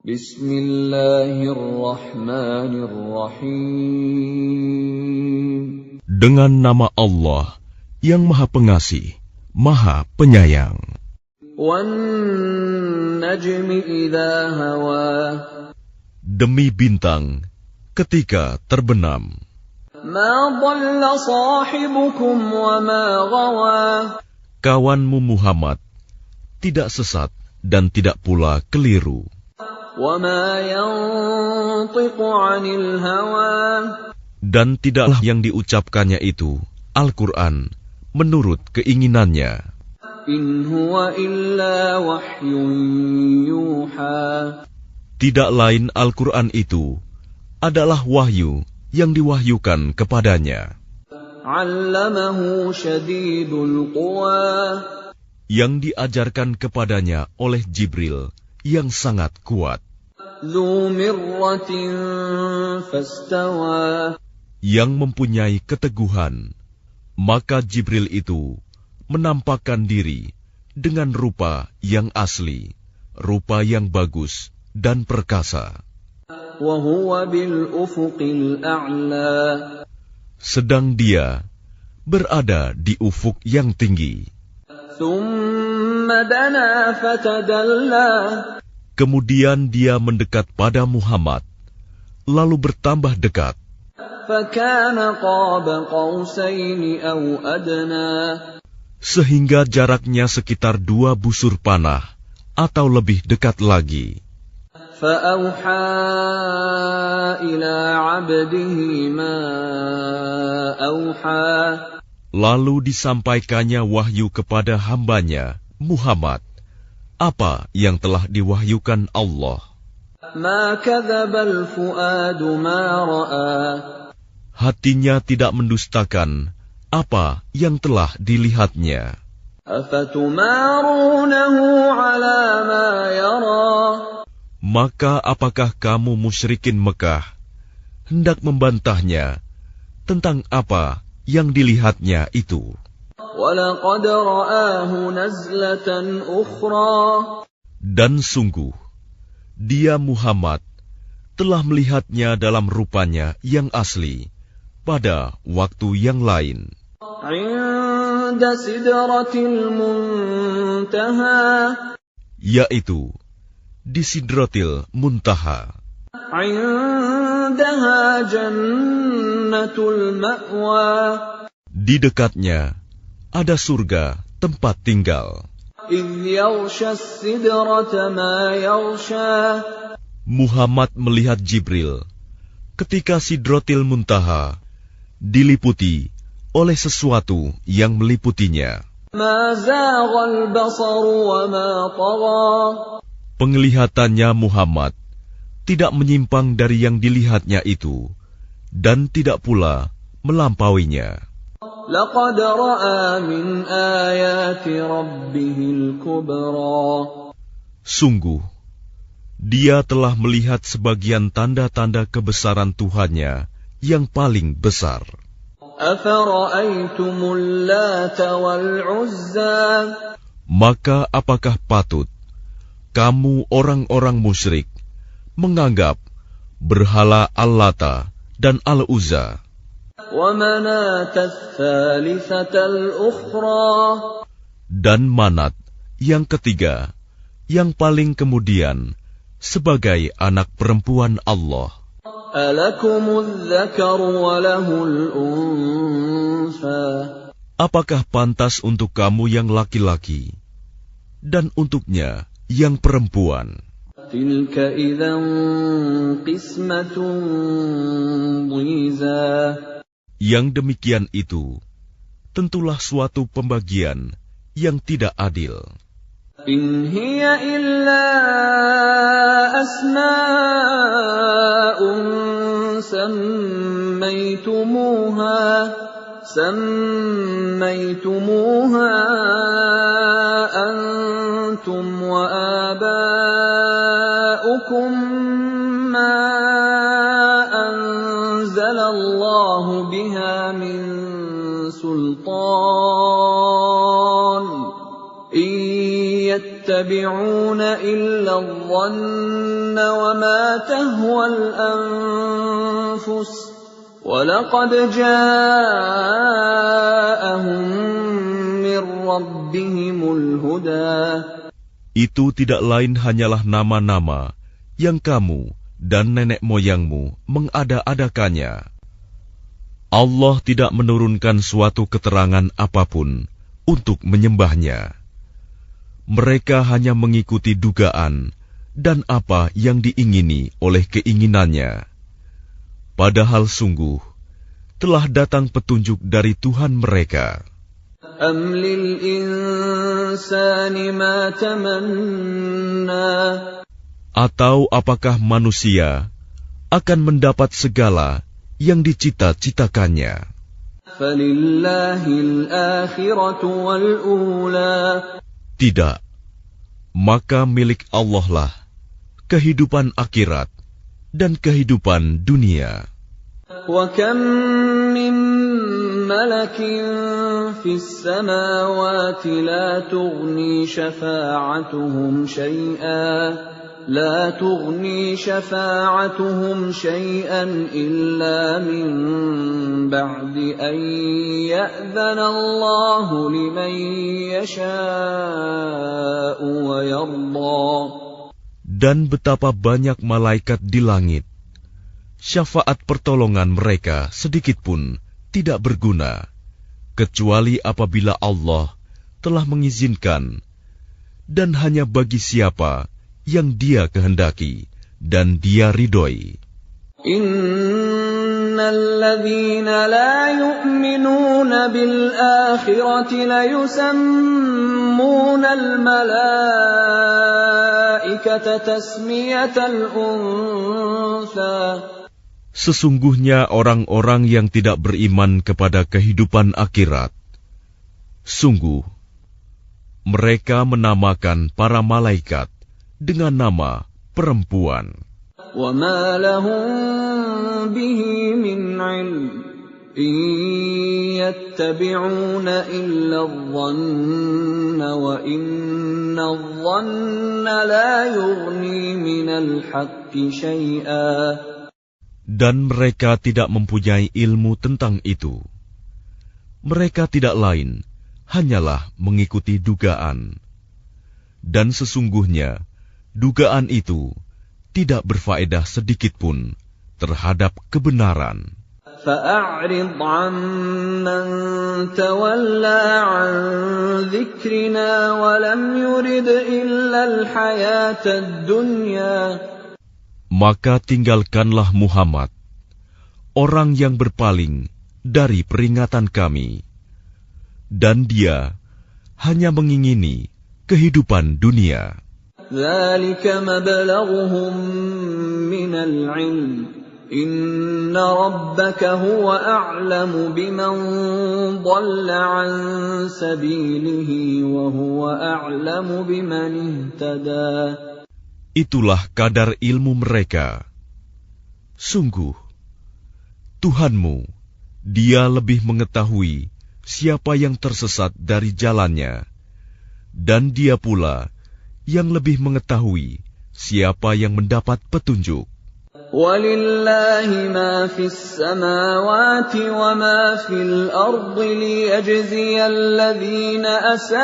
Bismillahirrahmanirrahim. Dengan nama Allah yang Maha Pengasih, Maha Penyayang. Wan-najmi idza hawa. Demi bintang ketika terbenam. Ma dhalla sahibukum wa ma ghawa. Kawanmu Muhammad tidak sesat dan tidak pula keliru. Wa ma yantiqu 'anil hawa. Dan tidaklah yang diucapkannya itu, Al-Quran, menurut keinginannya. In huwa illa wahyun yuha. Tidak lain Al-Quran itu adalah wahyu yang diwahyukan kepadanya. 'Allamahu syadidul quwa. Yang diajarkan kepadanya oleh Jibril yang sangat kuat. Dzu mirratin fastawa. Yang mempunyai keteguhan, maka Jibril itu menampakkan diri dengan rupa yang asli, rupa yang bagus dan perkasa. Wa huwa bil ufuqil a'la. Sedang dia berada di ufuk yang tinggi. Thumma dana fatadalla. Kemudian dia mendekat pada Muhammad, lalu bertambah dekat. Fakana qaba qausaini aw adna. Sehingga jaraknya sekitar 2 busur panah atau lebih dekat lagi. Fa'auha ila 'abdihi ma auha. Lalu disampaikannya wahyu kepada hambanya, Muhammad, apa yang telah diwahyukan Allah. Ma kadzabal fuadu ma ra'a. Hatinya tidak mendustakan apa yang telah dilihatnya. Afatumarunahu 'ala ma yara. Maka apakah kamu musyrikin Mekah hendak membantahnya tentang apa yang dilihatnya itu? Walaqad ra'ahu nazlatan ukhra. Dan sungguh, dia Muhammad telah melihatnya dalam rupanya yang asli pada waktu yang lain. 'Inda sidratil muntaha. Yaitu di Sidratil Muntaha. 'Indaha jannatul ma'wa. Di dekatnya ada surga tempat tinggal. Idh yaghsha as-sidrata ma yaghsha. Muhammad melihat Jibril ketika Sidratil Muntaha diliputi oleh sesuatu yang meliputinya. Ma zaghal basaru wa ma tagha. Penglihatannya Muhammad tidak menyimpang dari yang dilihatnya itu dan tidak pula melampauinya. Laqad ra'a min ayati rabbihil kubra. Sungguh, dia telah melihat sebagian tanda-tanda kebesaran Tuhannya yang paling besar. Afara'aytumul Lata wal Uzza. Maka apakah patut kamu orang-orang musyrik menganggap berhala Al-Lata dan Al-Uzza Wa Manata ats-tsalitsatal ukhra. dan Manat yang ketiga, yang paling kemudian sebagai anak perempuan Allah? Alakumudz dzakaru wa lahul untha. Apakah pantas untuk kamu yang laki-laki dan untuknya yang perempuan? Tilka idzan qismatun dhiza. Yang demikian itu tentulah suatu pembagian yang tidak adil. In hiya illa asma'un sammaytumuha antum wa aba'ukum ma anzalallahu biha min sultan. إن يتبعون إلا الظن وما تهوى الأنفس ولقد جاءهم من ربهم الهدى. Itu tidak lain hanyalah nama-nama yang kamu dan nenek moyangmu mengada-adakannya. Allah tidak menurunkan suatu keterangan apapun untuk menyembahnya. Mereka hanya mengikuti dugaan dan apa yang diingini oleh keinginannya. Padahal sungguh telah datang petunjuk dari Tuhan mereka. أَمْ لِلْإِنسَانِ مَا تَمَنَّى. Atau apakah manusia akan mendapat segala yang dicita-citakannya? فَلِلَّهِ الْآخِرَةُ وَالْأُولَى. Tidak, maka milik Allah lah kehidupan akhirat dan kehidupan dunia. وَكَمْ مِنْ مَلَكٍ فِي السَّمَاوَاتِ لَا تُغْنِي شَفَاعَتُهُمْ شَيْئًا إِلَّا مِنْ بَعْدِ أَنْ يَأْذَنَ اللَّهُ لِمَنْ يَشَاءُ وَيَرْضَى. Dan betapa banyak malaikat di langit, syafaat pertolongan mereka sedikitpun tidak berguna, kecuali apabila Allah telah mengizinkan, dan hanya bagi siapa yang Dia kehendaki dan Dia ridhoi. Innalladzina la yu'minuna bil akhirati la yusammuna al malaikata tasmiyatal untha. Sesungguhnya orang-orang yang tidak beriman kepada kehidupan akhirat, sungguh mereka menamakan para malaikat dengan nama perempuan. وَمَا لَهُم بِهِ مِنْ عِلْمٍ إِنْ يَتَّبِعُونَ إِلَّا الظَّنَّ وَإِنَّ الظَّنَّ لَا يُغْنِي مِنَ الْحَقِّ شَيْئًا. Dan mereka tidak mempunyai ilmu tentang itu. Mereka tidak lain hanyalah mengikuti dugaan. Dan sesungguhnya dugaan itu tidak berfaedah sedikitpun terhadap kebenaran. فَأَعْرِضْ عَمَّنْ تَوَلَّى عَنْ ذِكْرِنَا وَلَمْ يُرِدْ إِلَّا الْحَيَاةَ الدُّنْيَا. Maka tinggalkanlah Muhammad, orang yang berpaling dari peringatan kami, dan dia hanya mengingini kehidupan dunia. ذَلِكَ مَبْلَغُهُم مِّنَ الْعِلْمِ إِنَّ رَبَّكَ هُوَ أَعْلَمُ بِمَنْ ضَلَّ عَنْ سَبِيلِهِ وَهُوَ أَعْلَمُ بِمَنِ اهْتَدَى. Itulah kadar ilmu mereka. Sungguh, Tuhanmu, Dia lebih mengetahui siapa yang tersesat dari jalannya, dan Dia pula yang lebih mengetahui siapa yang mendapat petunjuk. وَلِلَّهِ مَا فِي السَّمَاوَاتِ وَمَا فِي الْأَرْضِ لِيَجْزِيَ الَّذِينَ أَسَاءُوا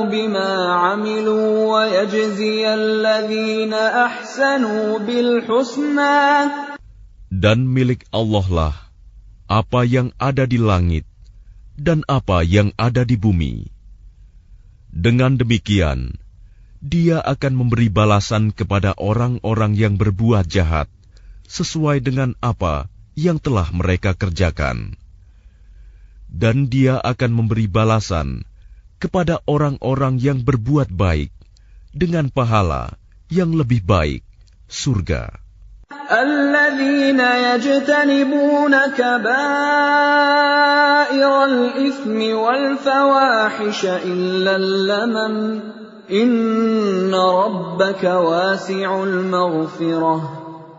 بِمَا عَمِلُوا وَيَجْزِيَ الَّذِينَ أَحْسَنُوا بِالْحُسْنَى. Dan milik Allah lah apa yang ada di langit dan apa yang ada di bumi. Dengan demikian, Dia akan memberi balasan kepada orang-orang yang berbuat jahat sesuai dengan apa yang telah mereka kerjakan. Dan Dia akan memberi balasan kepada orang-orang yang berbuat baik dengan pahala yang lebih baik, surga. الَّذِينَ يَجْتَنِبُونَ كَبَائِرَ الْإِثْمِ وَالْفَوَاحِشَ إِلَّا اللَّمَمَ إِنَّ رَبَّكَ وَاسِعُ الْمَغْفِرَةِ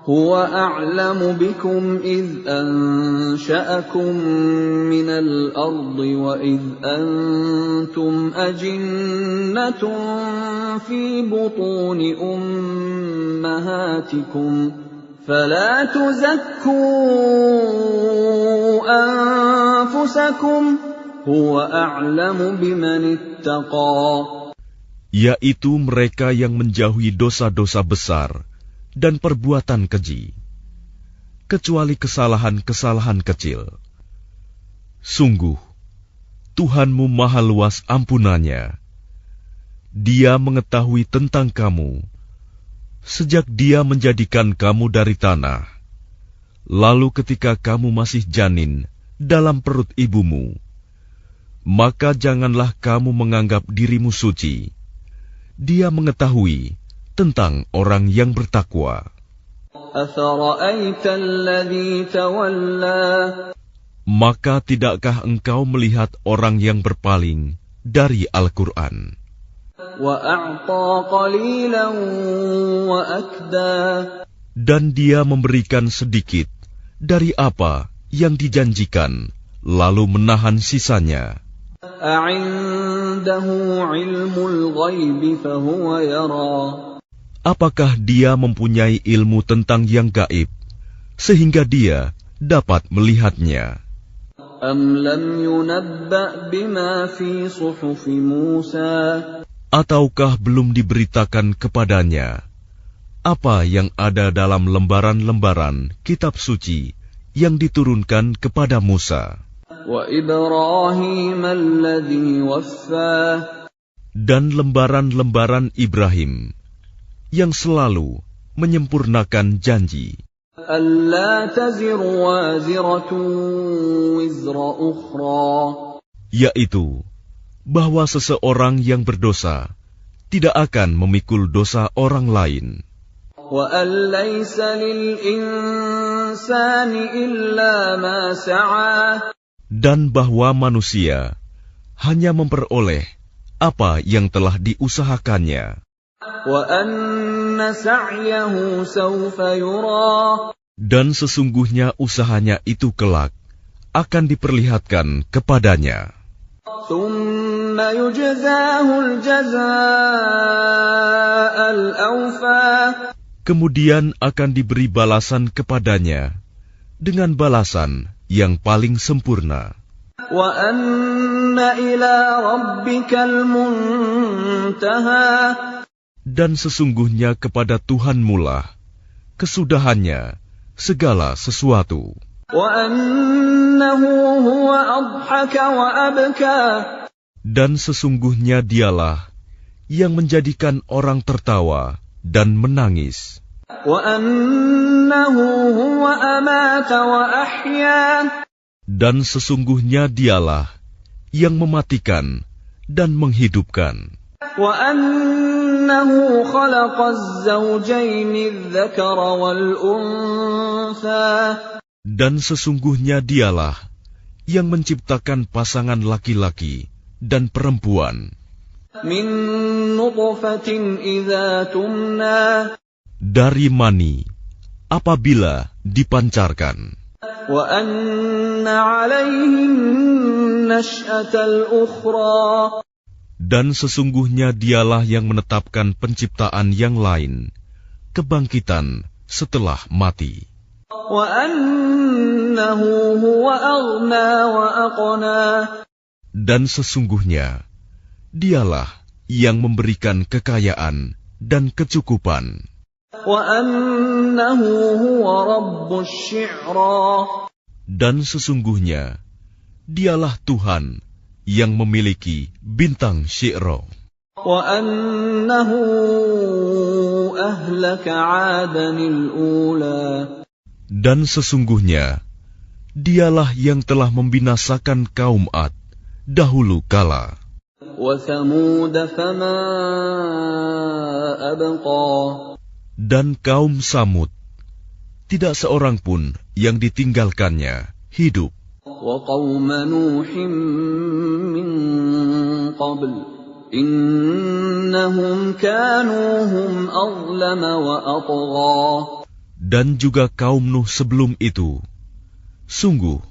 هو أعلم بكم إذ أنشأكم من الأرض وإذ أنتم أجنة في بطون أمهاتكم فلا تزكوا أنفسكم هو أعلم بمن اتقى. Yaitu mereka yang menjauhi dosa-dosa besar dan perbuatan keji, kecuali kesalahan-kesalahan kecil. Sungguh, Tuhanmu maha luas ampunannya. Dia mengetahui tentang kamu, sejak Dia menjadikan kamu dari tanah, lalu ketika kamu masih janin dalam perut ibumu, maka janganlah kamu menganggap dirimu suci. Dia mengetahui tentang orang yang bertakwa. Maka tidakkah engkau melihat orang yang berpaling dari Al-Quran? Dan dia memberikan sedikit dari apa yang dijanjikan, lalu menahan sisanya. Apakah dia mempunyai ilmu tentang yang gaib, sehingga dia dapat melihatnya? Ataukah belum diberitakan kepadanya apa yang ada dalam lembaran-lembaran kitab suci yang diturunkan kepada Musa? Dan lembaran-lembaran Ibrahim yang selalu menyempurnakan janji, yaitu bahwa seseorang yang berdosa tidak akan memikul dosa orang lain, dan bahwa manusia hanya memperoleh apa yang telah diusahakannya. Dan sesungguhnya usahanya itu kelak akan diperlihatkan kepadanya. Kemudian akan diberi balasan kepadanya dengan balasan yang paling sempurna. Dan sesungguhnya kepada Tuhanmu lah kesudahannya segala sesuatu. Dan sesungguhnya dialah yang menjadikan orang tertawa dan menangis. Dan sesungguhnya dialah yang mematikan dan menghidupkan. Dan sesungguhnya dialah yang menciptakan pasangan laki-laki dan perempuan dari mani apabila dipancarkan. Dan sesungguhnya dialah yang menetapkan penciptaan yang lain, kebangkitan setelah mati. Dan sesungguhnya dialah yang memberikan kekayaan dan kecukupan. Dan sesungguhnya dialah Tuhan yang memiliki bintang Syi'ra. Dan sesungguhnya dialah yang telah membinasakan kaum Ad dahulu kala. Dan kaum Samud, tidak seorang pun yang ditinggalkannya hidup. Dan juga kaum Nuh sebelum itu. Sungguh,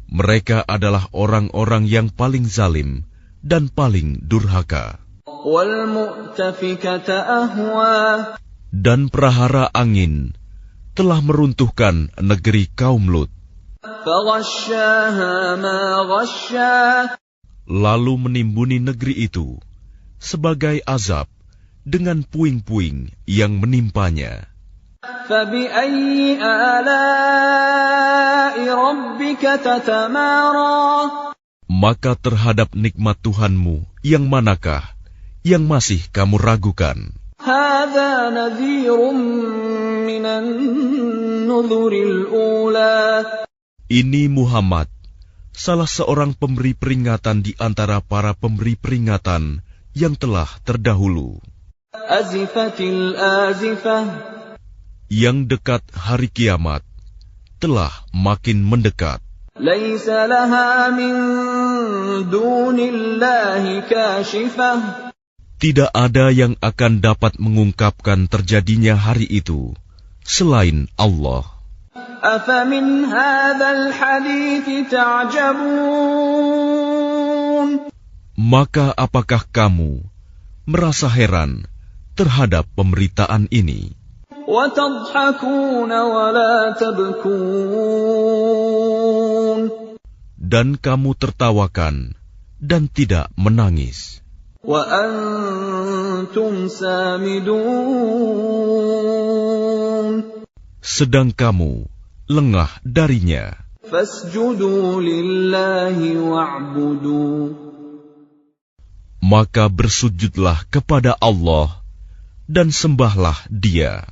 mereka adalah orang-orang yang paling zalim dan paling durhaka. وَالْمُؤْتَفِكَةَ أَهْوَى Dan prahara angin telah meruntuhkan negeri kaum Lut. فَغَشَّاهَا مَا غَشَّى Lalu menimbuni negeri itu sebagai azab dengan puing-puing yang menimpanya. فَبِأَيِّ آلَاءِ رَبِّكَ تَتَمَارَى Maka terhadap nikmat Tuhanmu yang manakah yang masih kamu ragukan? هَذَا نَذِيرٌ مِّنَ النُّذُرِ الْأُولَى Ini Muhammad, salah seorang pemberi peringatan di antara para pemberi peringatan yang telah terdahulu. أَزِفَتِ الْآزِفَةُ Yang dekat hari kiamat telah makin mendekat. لَيْسَ لَهَا مِن دُونِ اللَّهِ كَاشِفَةٌ Tidak ada yang akan dapat mengungkapkan terjadinya hari itu selain Allah. أَفَمِنْ هَذَا الْحَدِيثِ تَعْجَبُونَ Maka apakah kamu merasa heran terhadap pemberitaan ini? وَتَضْحَكُونَ وَلَا تَبْكُونَ Dan kamu tertawakan dan tidak menangis. وَأَنْتُمْ سَامِدُونَ Sedang kamu lengah darinya. فَاسْجُدُوا لِلَّهِ وَاعْبُدُوا Maka bersujudlah kepada Allah dan sembahlah Dia.